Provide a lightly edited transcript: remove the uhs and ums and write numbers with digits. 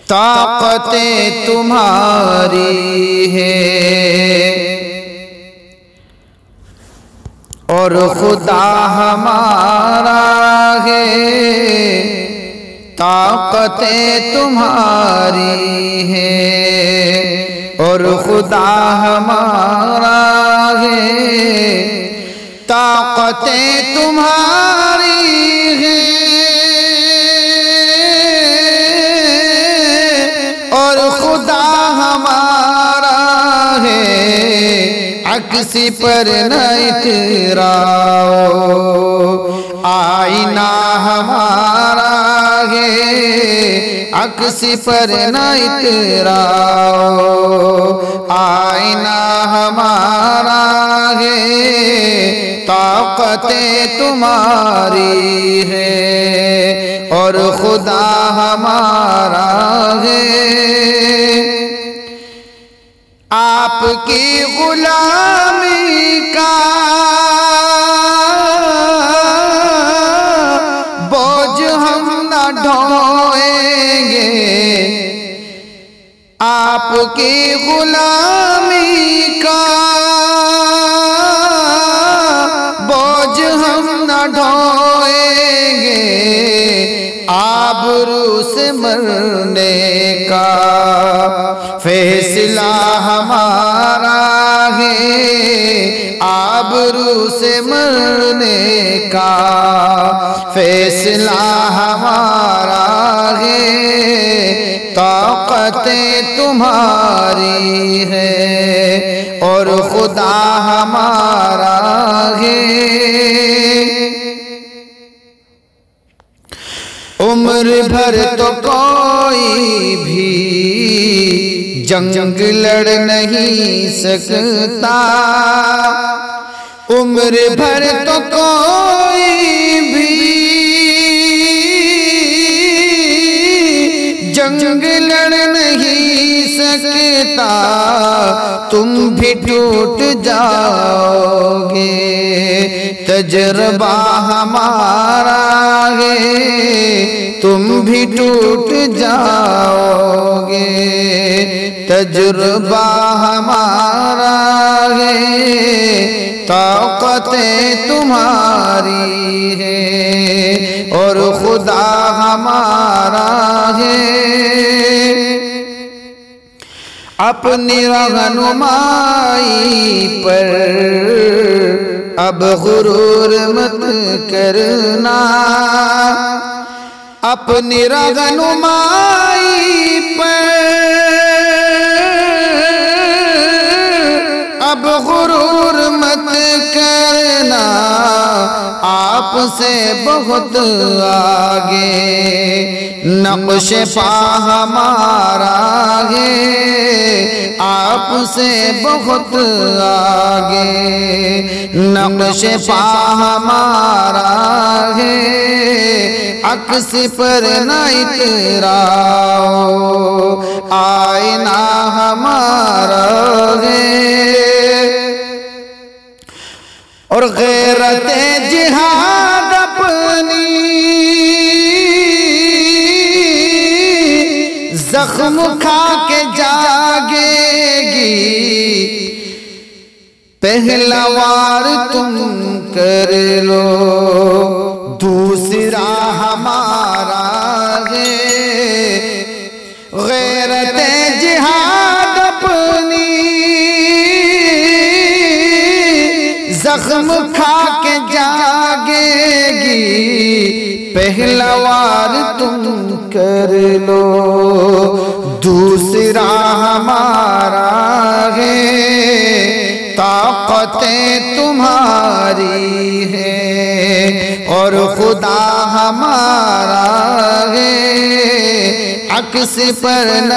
ताकतें तुम्हारी है और खुदा हमारा है। ताकतें तुम्हारी है और खुदा हमारा है। ताकतें तुम्हारी है और खुदा हमारा है। अक्सी पर न इतराओ, आईना हमारा है। अक्सी पर न इतराओ, आईना हमारा है। ताकतें तुम्हारी है और खुदा हमारा है। आपकी गुलामी का बोझ हम न ढोएंगे। आपकी गुलामी का बोझ हम न ढोएंगे। आबरू से मरने का फैसला हमारा है। आबरू से मरने का फैसला हमारा है। ताकतें तुम्हारी है और खुदा हमारा है। उम्र भर तो कोई भी जंग लड़ नहीं सकता। उम्र भर तो कोई भी जंग लड़ नहीं सकता। तुम भी टूट जाओगे, तजर्बा हमारा है। तुम भी टूट जाओगे, तजुर्बा हमारा है। ताकतें तुम्हारी है और खुदा हमारा है। अपनी रहनुमाई पर अब गुरूर मत करना। अपनी रहनुमाई पर अब गुरूर मत करना। आपसे बहुत आगे नक्श पा हमारा है। आपसे बहुत आगे नक्श पा हमारा है। अक्स पर न इतराओ, आईना हमारा है। और गैरते जिहाद अपनी जख्म खा के जागेगी। पहला वार तुम कर लो, दूसरा हमारा है। गैरते जिहाद अपनी जख्म खा के जागेगी। पहला वार तुम कर लो, दूसरा हमारा है। ताकतें तुम्हारी है और खुदा हमारा है। अक्स पर न